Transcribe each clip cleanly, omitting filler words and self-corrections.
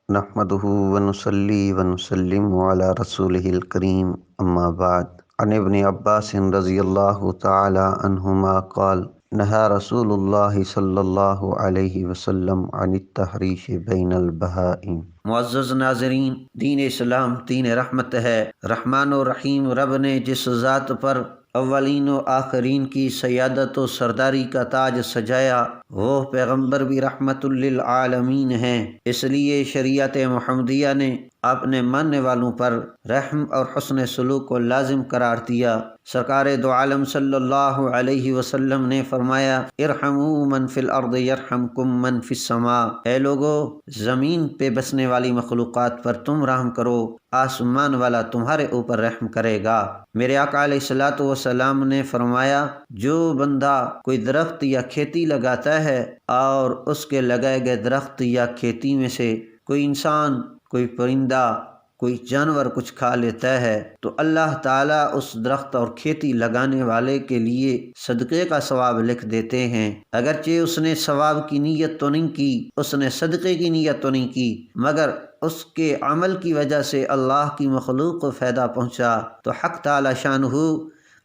نحمده ونصلي ونسلم على رسوله الكريم اما بعد عن ابن عباس رضی اللہ تعالی عنہما قال نہى رسول اللہ صلی اللہ علیہ وسلم عن التحریش بین البہائم۔ معزز ناظرین، دین اسلام دین رحمت ہے۔ رحمان و رحیم رب نے جس ذات پر اولین و آخرین کی سیادت و سرداری کا تاج سجایا، وہ پیغمبر بھی رحمت للعالمین ہیں۔ اس لیے شریعت محمدیہ نے اپنے ماننے والوں پر رحم اور حسن سلوک کو لازم قرار دیا۔ سرکار دو عالم صلی اللہ علیہ وسلم نے فرمایا، ارحموا من فی الارض یرحمکم من فی السماء۔ اے لوگو، زمین پہ بسنے والی مخلوقات پر تم رحم کرو، آسمان والا تمہارے اوپر رحم کرے گا۔ میرے آقا علیہ الصلوۃ والسلام نے فرمایا، جو بندہ کوئی درخت یا کھیتی لگاتا ہے اور اس کے لگائے گئے درخت یا کھیتی میں سے کوئی انسان، کوئی پرندہ، کوئی جانور کچھ کھا لیتا ہے تو اللہ تعالیٰ اس درخت اور کھیتی لگانے والے کے لیے صدقے کا ثواب لکھ دیتے ہیں۔ اگرچہ اس نے ثواب کی نیت تو نہیں کی، اس نے صدقے کی نیت تو نہیں کی، مگر اس کے عمل کی وجہ سے اللہ کی مخلوق کو فائدہ پہنچا تو حق تعالی شانہ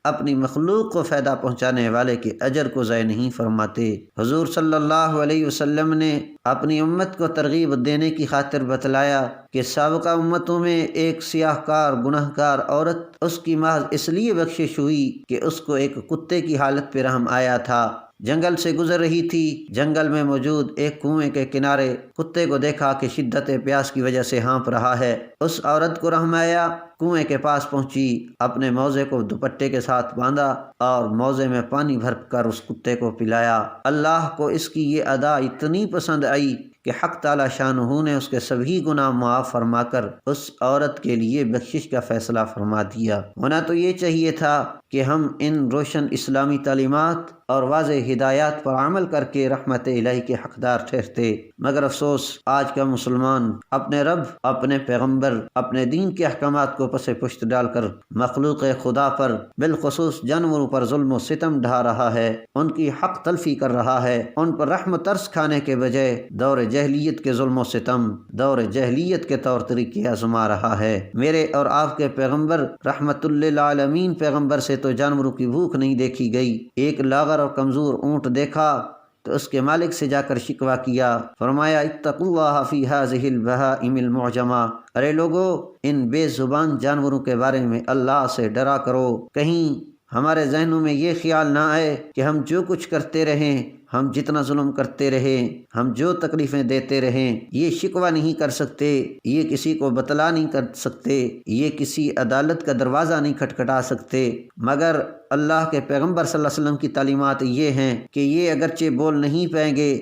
اپنی مخلوق کو فائدہ پہنچانے والے کے اجر کو ضائع نہیں فرماتے۔ حضور صلی اللہ علیہ وسلم نے اپنی امت کو ترغیب دینے کی خاطر بتلایا کہ سابقہ امتوں میں ایک سیاہ کار گناہ کار عورت، اس کی محض اس لیے بخشش ہوئی کہ اس کو ایک کتے کی حالت پہ رحم آیا تھا۔ جنگل سے گزر رہی تھی، جنگل میں موجود ایک کنویں کے کنارے کتے کو دیکھا کہ شدت پیاس کی وجہ سے ہانپ رہا ہے۔ اس عورت کو رحم آیا، کنویں کے پاس پہنچی، اپنے موزے کو دوپٹے کے ساتھ باندھا اور موزے میں پانی بھر کر اس کتے کو پلایا۔ اللہ کو اس کی یہ ادا اتنی پسند آئی کہ حق تعالی شانہ نے اس کے سبھی گناہ معاف فرما کر اس عورت کے لیے بخشش کا فیصلہ فرما دیا۔ ہونا تو یہ چاہیے تھا کہ ہم ان روشن اسلامی تعلیمات اور واضح ہدایات پر عمل کر کے رحمت الہی کے حقدار ٹھہرتے، مگر افسوس آج کا مسلمان اپنے رب، اپنے پیغمبر، اپنے دین کے احکامات کو پس پشت ڈال کر مخلوق خدا پر، بالخصوص جانوروں پر ظلم و ستم ڈھا رہا ہے، ان کی حق تلفی کر رہا ہے، ان پر رحم و ترس کھانے کے بجائے دور جاہلیت کے ظلم و ستم، دور جاہلیت کے طور طریقے آزما رہا ہے۔ میرے اور آپ کے پیغمبر رحمت للعالمین پیغمبر سے تو جانوروں کی بھوک نہیں دیکھی گئی۔ ایک لاغر اور کمزور اونٹ دیکھا تو اس کے مالک سے جا کر شکوہ کیا، فرمایا اتقوا اللہ فی ہذہ البہائم المعجمہ، ارے لوگو، ان بے زبان جانوروں کے بارے میں اللہ سے ڈرا کرو، کہیں ہمارے ذہنوں میں یہ خیال نہ آئے کہ ہم جو کچھ کرتے رہیں، ہم جتنا ظلم کرتے رہیں، ہم جو تکلیفیں دیتے رہیں، یہ شکوہ نہیں کر سکتے، یہ کسی کو بتلا نہیں کر سکتے، یہ کسی عدالت کا دروازہ نہیں کھٹکھٹا سکتے، مگر اللہ کے پیغمبر صلی اللہ علیہ وسلم کی تعلیمات یہ ہیں کہ یہ اگرچہ بول نہیں پائیں گے،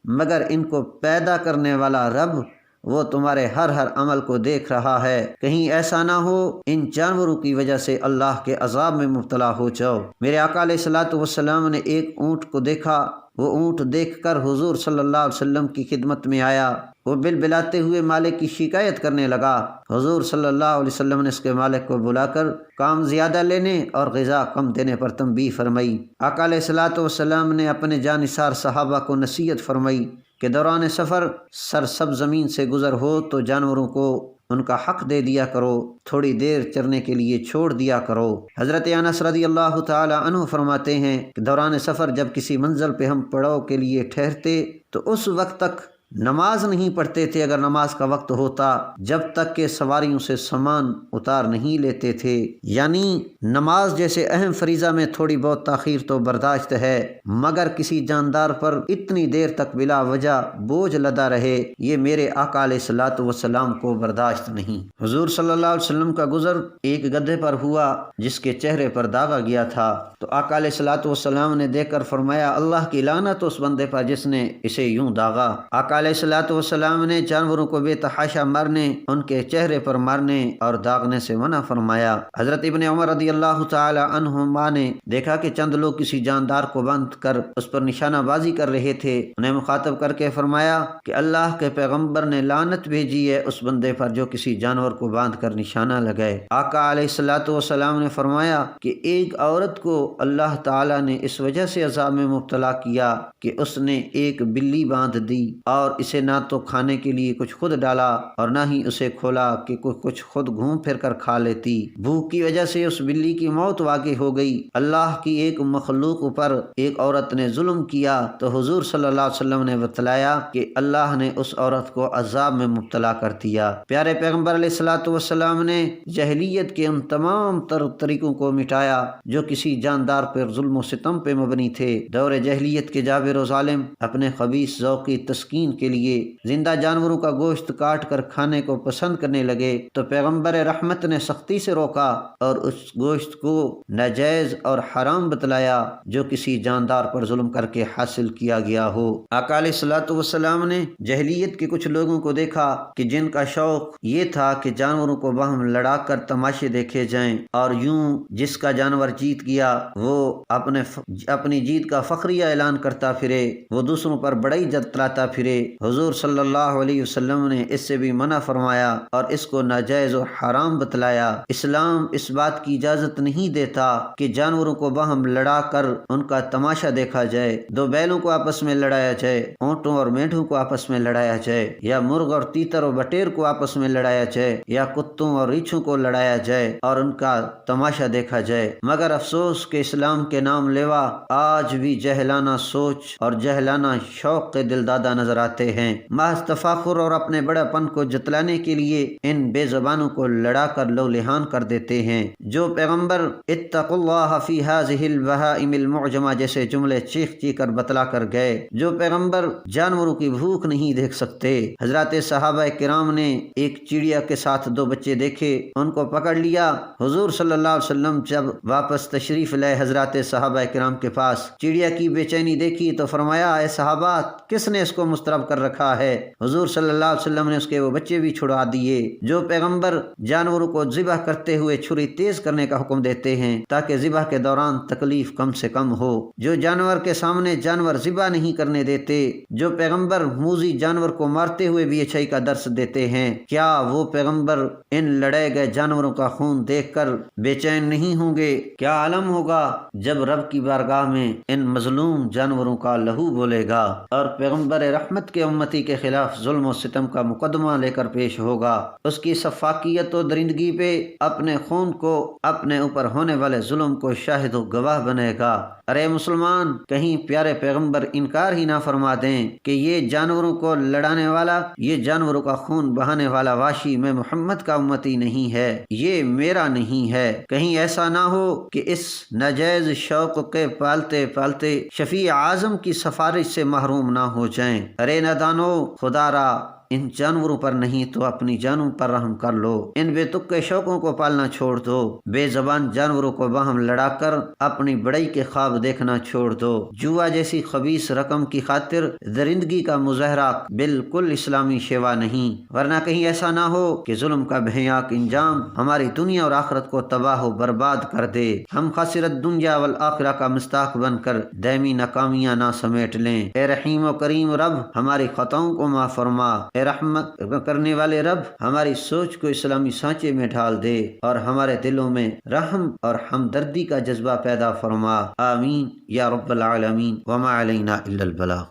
مگر ان کو پیدا کرنے والا رب وہ تمہارے ہر عمل کو دیکھ رہا ہے، کہیں ایسا نہ ہو ان جانوروں کی وجہ سے اللہ کے عذاب میں مبتلا ہو جاؤ۔ میرے آقا علیہ الصلوۃ والسلام نے ایک اونٹ کو دیکھا، وہ اونٹ دیکھ کر حضور صلی اللہ علیہ وسلم کی خدمت میں آیا، وہ بلبلاتے ہوئے مالک کی شکایت کرنے لگا۔ حضور صلی اللہ علیہ وسلم نے اس کے مالک کو بلا کر کام زیادہ لینے اور غذا کم دینے پر تنبیہ فرمائی۔ آقا علیہ الصلوۃ والسلام نے اپنے جانثار صحابہ کو نصیحت فرمائی کہ دوران سفر سرسبز زمین سے گزر ہو تو جانوروں کو ان کا حق دے دیا کرو، تھوڑی دیر چرنے کے لیے چھوڑ دیا کرو۔ حضرت انس رضی اللہ تعالی عنہ فرماتے ہیں کہ دوران سفر جب کسی منزل پہ ہم پڑاؤ کے لیے ٹھہرتے تو اس وقت تک نماز نہیں پڑھتے تھے، اگر نماز کا وقت ہوتا، جب تک کہ سواریوں سے سامان اتار نہیں لیتے تھے۔ یعنی نماز جیسے اہم فریضہ میں تھوڑی بہت تاخیر تو برداشت ہے، مگر کسی جاندار پر اتنی دیر تک بلا وجہ بوجھ لدا رہے، یہ میرے آقا علیہ الصلوۃ والسلام کو برداشت نہیں۔ حضور صلی اللہ علیہ وسلم کا گزر ایک گدھے پر ہوا جس کے چہرے پر داغا گیا تھا، تو آقا علیہ الصلوۃ والسلام نے دیکھ کر فرمایا، اللہ کی لعنت اس بندے پر جس نے اسے یوں داغا۔ آقا علیہ الصلوۃ والسلام نے جانوروں کو بے تحاشا مارنے، ان کے چہرے پر مارنے اور داغنے سے منع فرمایا۔ حضرت ابن عمر رضی اللہ تعالی عنہما نے دیکھا کہ چند لوگ کسی جاندار کو باندھ کر اس پر نشانہ بازی کر رہے تھے، انہیں مخاطب کر کے فرمایا کہ اللہ کے پیغمبر نے لعنت بھیجی ہے اس بندے پر جو کسی جانور کو باندھ کر نشانہ لگائے۔ آقا علیہ الصلوۃ والسلام نے فرمایا کہ ایک عورت کو اللہ تعالی نے اس وجہ سے عذاب میں مبتلا کیا کہ اس نے ایک بلی باندھ دی اور اور اسے نہ تو کھانے کے لیے کچھ خود ڈالا اور نہ ہی اسے کھولا کہ کچھ خود گھوم پھر کر کھا لیتی۔ بھوک کی وجہ سے اس بلی کی موت واقع ہو گئی۔ اللہ کی ایک مخلوق پر ایک عورت نے ظلم کیا تو حضور صلی اللہ علیہ وسلم نے بتلایا کہ اللہ نے اس عورت کو عذاب میں مبتلا کر دیا۔ پیارے پیغمبر علیہ الصلوۃ والسلام نے جاہلیت کے ان تمام طریقوں کو مٹایا جو کسی جاندار پر ظلم و ستم پہ مبنی تھے۔ دور جاہلیت کے جابر و ظالم اپنے خبیث ذوق کی تسکین کے لیے زندہ جانوروں کا گوشت کاٹ کر کھانے کو پسند کرنے لگے تو پیغمبر رحمت نے سختی سے روکا اور اس گوشت کو ناجائز اور حرام بتلایا جو کسی جاندار پر ظلم کر کے حاصل کیا گیا ہو۔ آقا علیہ الصلوۃ والسلام نے جاہلیت کے کچھ لوگوں کو دیکھا کہ جن کا شوق یہ تھا کہ جانوروں کو باہم لڑا کر تماشے دیکھے جائیں اور یوں جس کا جانور جیت گیا وہ اپنی جیت کا فخریہ اعلان کرتا پھرے، وہ دوسروں پر بڑائی جتلاتا پھرے۔ حضور صلی اللہ علیہ وسلم نے اس سے بھی منع فرمایا اور اس کو ناجائز و حرام بتلایا۔ اسلام اس بات کی اجازت نہیں دیتا کہ جانوروں کو باہم لڑا کر ان کا تماشا دیکھا جائے، دو بیلوں کو آپس میں لڑایا جائے، اونٹوں اور مینڈوں کو آپس میں لڑایا جائے، یا مرغ اور تیتر اور بٹیر کو آپس میں لڑایا جائے، یا کتوں اور ریچھوں کو لڑایا جائے اور ان کا تماشا دیکھا جائے۔ مگر افسوس کہ اسلام کے نام لیوا آج بھی جہلانہ سوچ اور جہلانہ شوق کے دلدادہ نظر آتے ہیں۔ محض تفاخر اور اپنے بڑا پن کو جتلانے کے لیے ان بے زبانوں کو لڑا کر لولہان کر دیتے ہیں۔ جو پیغمبر اتقوا اللہ فی ہذہ البہائم المعجمہ جیسے جملے چیخ چیخ کر بتلا کر گئے، جو پیغمبر جانوروں کی بھوک نہیں دیکھ سکتے۔ حضرات صحابہ کرام نے ایک چڑیا کے ساتھ دو بچے دیکھے، ان کو پکڑ لیا۔ حضور صلی اللہ علیہ وسلم جب واپس تشریف لائے حضرات صحابہ کرام کے پاس، چڑیا کی بے چینی دیکھی تو فرمایا اے صحابہ کس نے اس کو مضطرب کر رکھا ہے؟ حضور صلی اللہ علیہ وسلم نے اس کے وہ بچے بھی چھڑا دیے۔ جو پیغمبر جانوروں کو ذبح کرتے ہوئے چھری تیز کرنے کا حکم دیتے ہیں تاکہ ذبح کے دوران تکلیف کم سے کم ہو، جو جانور کے سامنے جانور ذبح نہیں کرنے دیتے، جو پیغمبر موذی جانور کو مارتے ہوئے بھی اچھائی کا درس دیتے ہیں، کیا وہ پیغمبر ان لڑے گئے جانوروں کا خون دیکھ کر بے چین نہیں ہوں گے؟ کیا عالم ہوگا جب رب کی بارگاہ میں ان مظلوم جانوروں کا لہو بولے گا اور پیغمبر رحمت کے امتی کے خلاف ظلم و ستم کا مقدمہ لے کر پیش ہوگا۔ اس کی شفافیت و درندگی پہ اپنے خون کو، اپنے اوپر ہونے والے ظلم کو شاہد و گواہ بنے گا۔ ارے مسلمان، کہیں پیارے پیغمبر انکار ہی نہ فرما دیں کہ یہ جانوروں کو لڑانے والا، یہ جانوروں کا خون بہانے والا واشی میں محمد کا امتی نہیں ہے، یہ میرا نہیں ہے۔ کہیں ایسا نہ ہو کہ اس ناجائز شوق کے پالتے پالتے شفیع اعظم کی سفارش سے محروم نہ ہو جائیں۔ ارے نادانو، خدا را ان جانوروں پر نہیں تو اپنی جانوں پر رحم کر لو، ان بے تک کے شوقوں کو پالنا چھوڑ دو، بے زبان جانوروں کو باہم لڑا کر اپنی بڑائی کے خواب دیکھنا چھوڑ دو۔ جوا جیسی خبیث رقم کی خاطر درندگی کا مظاہرہ بالکل اسلامی شیوا نہیں، ورنہ کہیں ایسا نہ ہو کہ ظلم کا بھیاک انجام ہماری دنیا اور آخرت کو تباہ و برباد کر دے، ہم خسرت دنیا والآخرہ کا مستاق بن کر دائمی ناکامیاں نہ سمیٹ لیں۔ اے رحیم و کریم رب، ہماری خطاؤں کو معاف فرما۔ اے رحمت کرنے والے رب، ہماری سوچ کو اسلامی سانچے میں ڈھال دے اور ہمارے دلوں میں رحم اور ہمدردی کا جذبہ پیدا فرما۔ آمین یا رب العالمین، وما علینا الا البلاغ۔